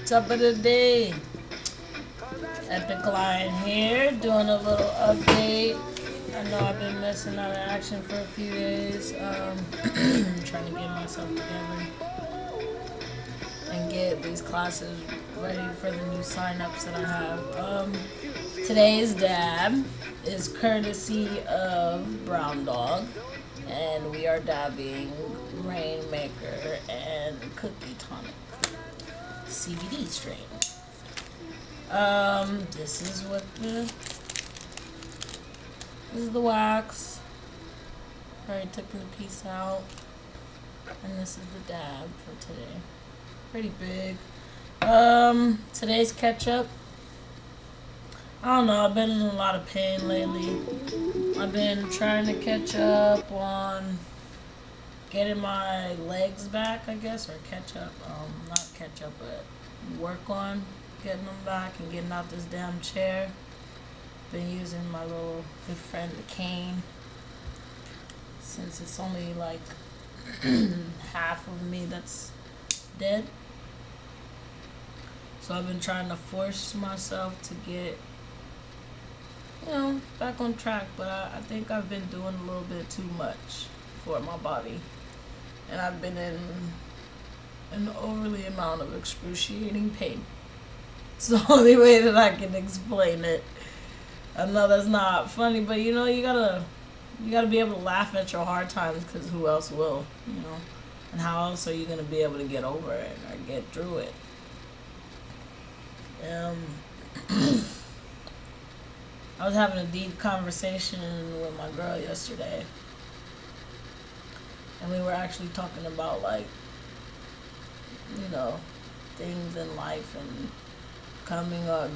Top of the day. Epic Lion here, doing a little update. I know I've been missing out of action for a few days. Trying to get myself together and get these classes ready for the new sign-ups that I have. Today's dab is courtesy of Brown Dog, and we are dabbing Rainmaker and Cookie Tonic CBD strain. This is the wax. Already took the piece out, and this is the dab for today. Pretty big. Today's ketchup. I don't know, I've been in a lot of pain lately. I've been trying to catch up on getting my legs back, I guess, or catch up, not catch up, but work on getting them back and getting out this damn chair. Been using my little good friend, the cane, since it's only like half of me that's dead. So I've been trying to force myself to get, back on track, but I think I've been doing a little bit too much for my body. And I've been in an overly amount of excruciating pain. It's the only way that I can explain it. I know that's not funny, but you gotta be able to laugh at your hard times, because who else will, And how else are you gonna be able to get over it or get through it? I was having a deep conversation with my girl yesterday, and we were actually talking about things in life and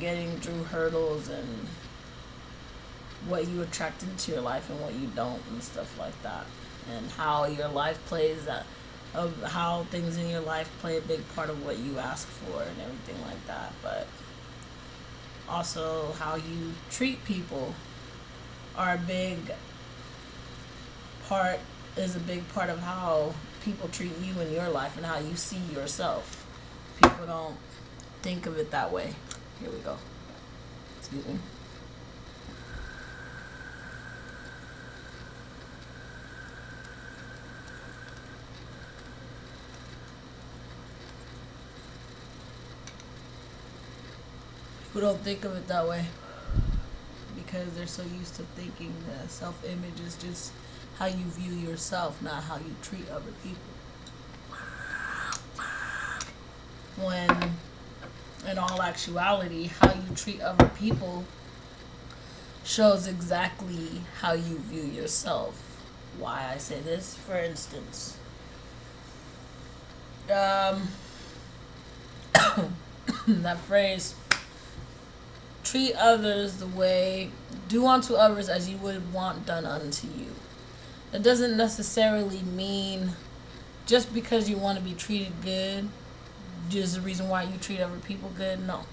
getting through hurdles and what you attract into your life and what you don't and stuff like that, and how your life plays how things in your life play a big part of what you ask for and everything like that, but also how you treat people is a big part of how people treat you in your life and how you see yourself. People don't think of it that way. Here we go. Excuse me. People don't think of it that way because they're so used to thinking that self-image is just how you view yourself, not how you treat other people. When, in all actuality, how you treat other people shows exactly how you view yourself. Why I say this, for instance, that phrase, treat others do unto others as you would want done unto you. It doesn't necessarily mean just because you want to be treated good, just the reason why you treat other people good. No.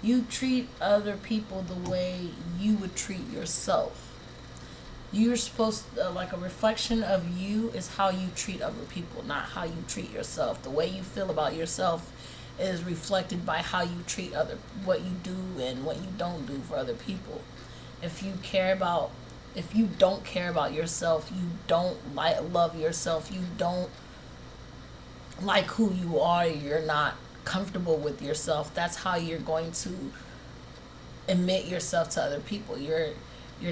You treat other people the way you would treat yourself. You're supposed to, like, a reflection of you is how you treat other people, not how you treat yourself. The way you feel about yourself is reflected by how you treat what you do and what you don't do for other people. If you don't care about yourself, you don't love yourself, you don't like who you are, you're not comfortable with yourself, that's how you're going to emit yourself to other people. You're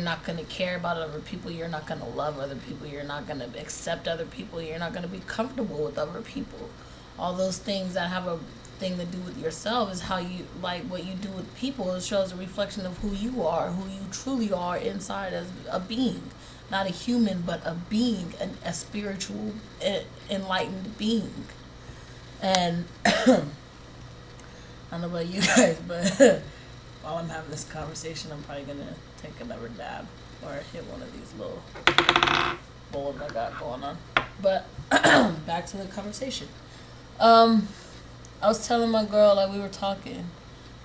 not going to care about other people, you're not going to love other people, you're not going to accept other people, you're not going to be comfortable with other people. All those things that have a thing to do with yourself is how you like what you do with people. It shows a reflection of who you are, who you truly are inside as a being, not a human, but a being, a spiritual, enlightened being. And I don't know about you guys, but while I'm having this conversation, I'm probably gonna take another dab or hit one of these little bowls I got going on. But back to the conversation. I was telling my girl, we were talking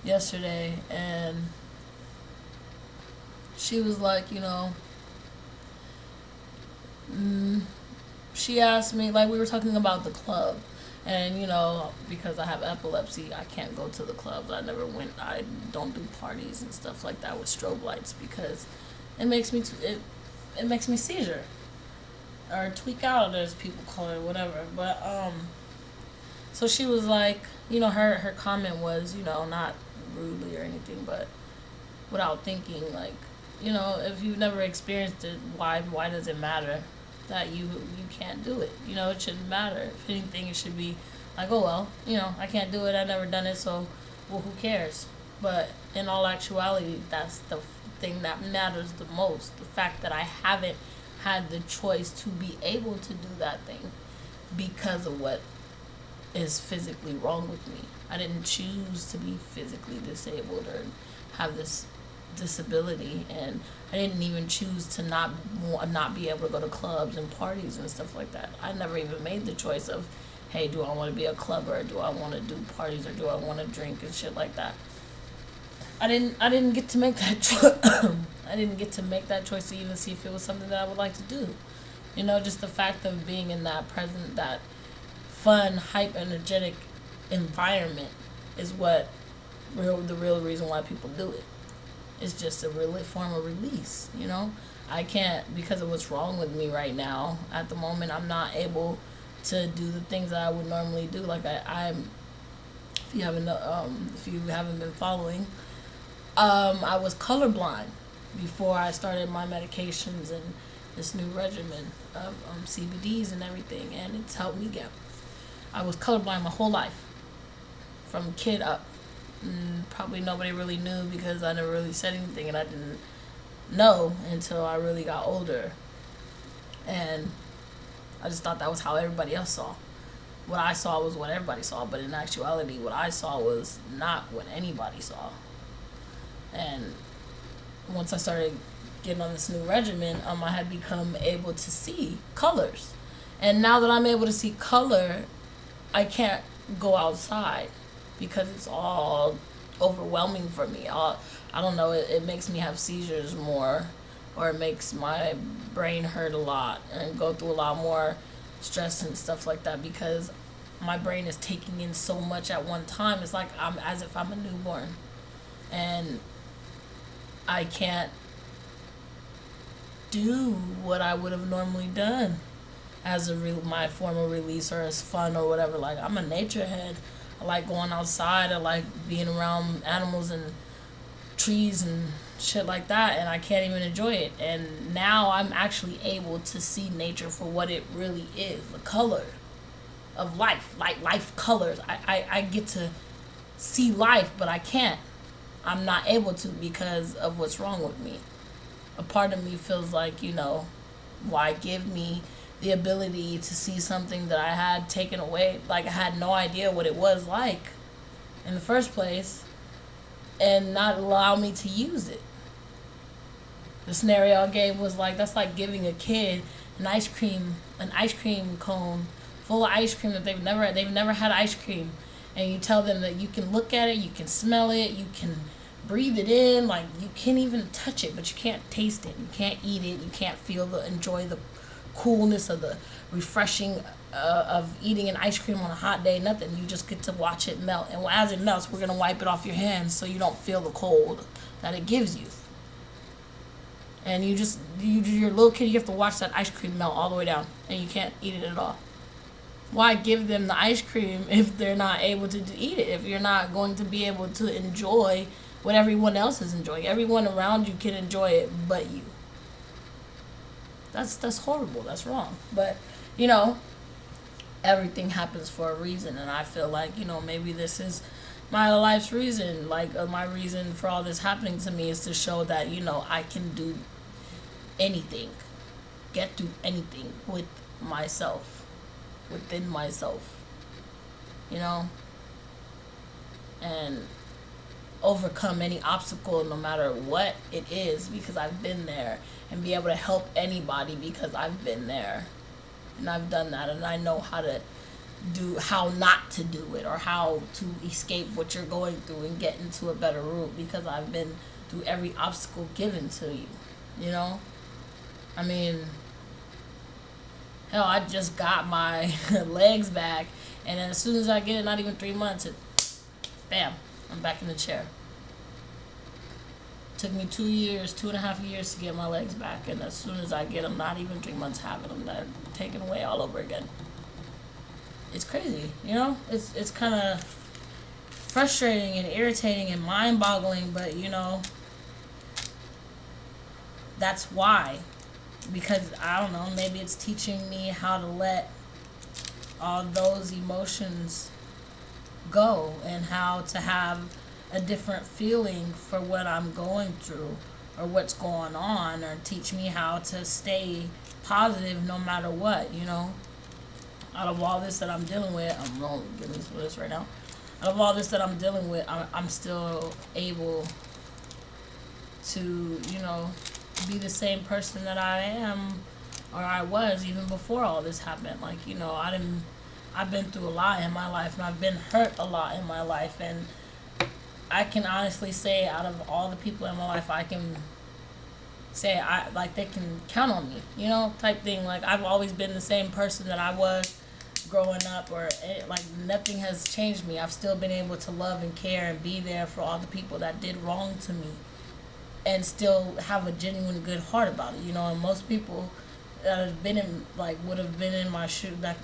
yesterday, and she was like, she asked me, we were talking about the club, And because I have epilepsy, I can't go to the clubs. I never went. I don't do parties and stuff like that with strobe lights because it makes me it makes me seizure or tweak out, as people call it, whatever. But so she was like, her comment was, not rudely or anything, but without thinking, like, if you've never experienced it, why does it matter that you can't do it? It shouldn't matter. If anything, it should be like, oh well, I can't do it. I've never done it, so well, who cares? But in all actuality, that's the thing that matters the most. The fact that I haven't had the choice to be able to do that thing because of what is physically wrong with me. I didn't choose to be physically disabled or have this disability, and I didn't even choose to not be able to go to clubs and parties and stuff like that. I never even made the choice of, hey, do I want to be a clubber, or do I want to do parties, or do I want to drink and shit like that. I didn't get to make that choice. I didn't get to make that choice to even see if it was something that I would like to do. Just the fact of being in that fun, hype, energetic environment is what the real reason why people do it. It's just a real form of release. I can't, because of what's wrong with me right now. At the moment, I'm not able to do the things that I would normally do. Like I'm, if you haven't been following, I was colorblind before I started my medications and this new regimen of CBDs and everything, and it's helped me get. I was colorblind my whole life, from kid up. Probably nobody really knew because I never really said anything, and I didn't know until I really got older. And I just thought that was how everybody else saw. What I saw was what everybody saw, but in actuality, what I saw was not what anybody saw. And once I started getting on this new regimen, I had become able to see colors. And now that I'm able to see color, I can't go outside because it's all overwhelming for me. I don't know, it makes me have seizures more, or it makes my brain hurt a lot and go through a lot more stress and stuff like that because my brain is taking in so much at one time. It's like I'm as if I'm a newborn, and I can't do what I would have normally done as my form of release or as fun or whatever. Like, I'm a nature head. I like going outside. I like being around animals and trees and shit like that, and I can't even enjoy it. And now I'm actually able to see nature for what it really is, the color of life, like life colors. I get to see life, but I can't. I'm not able to because of what's wrong with me. A part of me feels like, why give me the ability to see something that I had taken away? Like, I had no idea what it was like in the first place, and not allow me to use it. The scenario I gave was like, that's like giving a kid an ice cream cone full of ice cream that they've never had ice cream, and you tell them that you can look at it, you can smell it, you can breathe it in, like you can't even touch it, but you can't taste it, you can't eat it, you can't enjoy the coolness of the refreshing of eating an ice cream on a hot day, nothing. You just get to watch it melt, and as it melts, we're gonna wipe it off your hands so you don't feel the cold that it gives you. And your little kid, you have to watch that ice cream melt all the way down, and you can't eat it at all. Why give them the ice cream if they're not able to eat it? If you're not going to be able to enjoy what everyone else is enjoying, everyone around you can enjoy it, but you. That's horrible. That's wrong. But everything happens for a reason, and I feel like maybe this is my life's reason. Like, my reason for all this happening to me is to show that I can do anything, get through anything with myself, within myself, and overcome any obstacle, no matter what it is, because I've been there, and be able to help anybody because I've been there, and I've done that, and I know how not to do it, or how to escape what you're going through and get into a better route, because I've been through every obstacle given to you. I mean, hell, I just got my legs back, And then as soon as I get it, not even 3 months, bam, I'm back in the chair. Took me 2 years, 2.5 years to get my legs back, and as soon as I get them, not even 3 months having them, they're taken away all over again. It's crazy, you know? It's kind of frustrating and irritating and mind-boggling, but, you know, that's why. Because, I don't know, maybe it's teaching me how to let all those emotions go and how to have a different feeling for what I'm going through or what's going on, or teach me how to stay positive no matter what, you know. Out of all this that I'm dealing with, I'm wrong getting this right now. Out of all this that I'm dealing with, I'm still able to, you know, be the same person that I am or I was even before all this happened. Like, you know, I've been through a lot in my life, and I've been hurt a lot in my life, and I can honestly say out of all the people in my life, I can say they can count on me, you know, type thing. Like, I've always been the same person that I was growing up, or like nothing has changed me. I've still been able to love and care and be there for all the people that did wrong to me, and still have a genuine good heart about it, you know. And most people that have been in, like, would have been in my shoe, that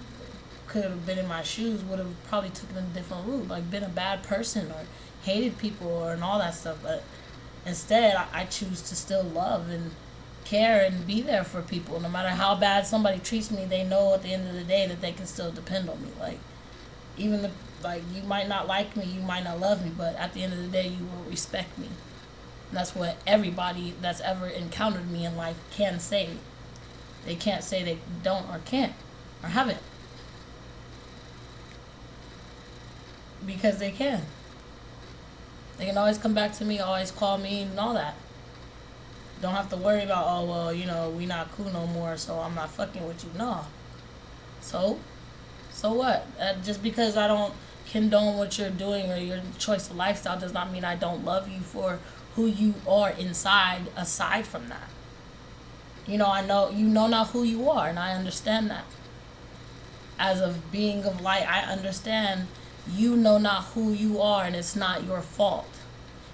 could have been in my shoes, would have probably taken a different route, like been a bad person or hated people and all that stuff. But instead, I choose to still love and care and be there for people. No matter how bad somebody treats me, they know at the end of the day that they can still depend on me. Like, even if, like, you might not like me, you might not love me, but at the end of the day, you will respect me. And that's what everybody that's ever encountered me in life can say. They can't say they don't or can't or haven't. Because they can. They can always come back to me, always call me and all that. Don't have to worry about, oh, well, you know, we not cool no more, so I'm not fucking with you. No. So what? Just because I don't condone what you're doing or your choice of lifestyle does not mean I don't love you for who you are inside, aside from that. You know, I know, you know not who you are, and I understand that. As a being of light, I understand you know not who you are, and it's not your fault.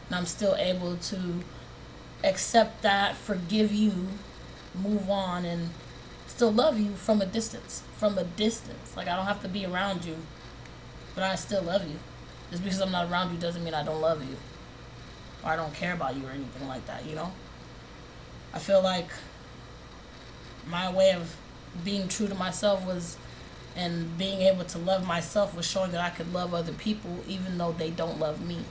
And I'm still able to accept that, forgive you, move on, and still love you from a distance. Like, I don't have to be around you, but I still love you. Just because I'm not around you doesn't mean I don't love you, or I don't care about you or anything like that, you know? I feel like my way of being true to myself was, and being able to love myself was showing that I could love other people even though they don't love me,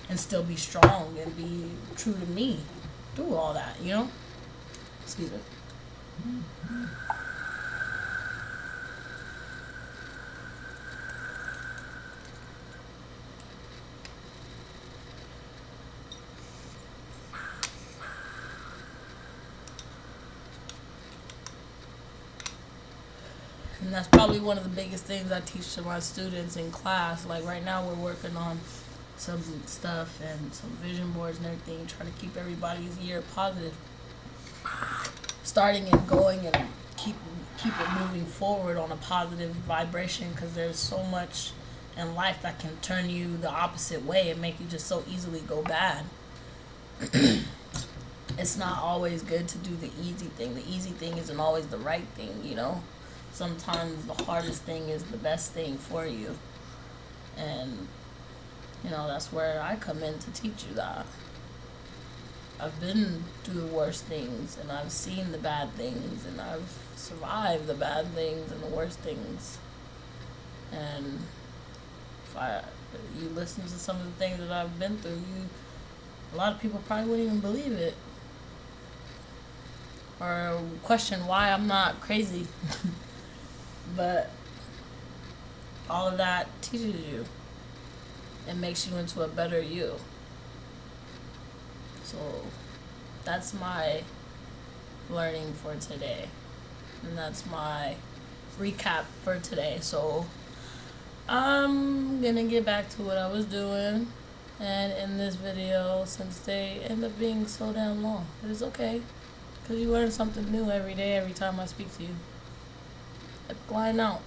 and still be strong and be true to me through all that, you know? Excuse me. And that's probably one of the biggest things I teach to my students in class. Like, right now we're working on some stuff and some vision boards and everything, trying to keep everybody's year positive, starting and going, and keep it moving forward on a positive vibration, because there's so much in life that can turn you the opposite way and make you just so easily go bad. It's not always good to do the easy thing. The easy thing isn't always the right thing, you know? Sometimes the hardest thing is the best thing for you. And, you know, that's where I come in to teach you that. I've been through the worst things, and I've seen the bad things, and I've survived the bad things and the worst things. And if you listen to some of the things that I've been through, a lot of people probably wouldn't even believe it, or question why I'm not crazy. But all of that teaches you and makes you into a better you. So that's my learning for today. And that's my recap for today. So I'm gonna get back to what I was doing and in this video, since they end up being so damn long. But it's okay, because you learn something new every day, every time I speak to you. LYON out.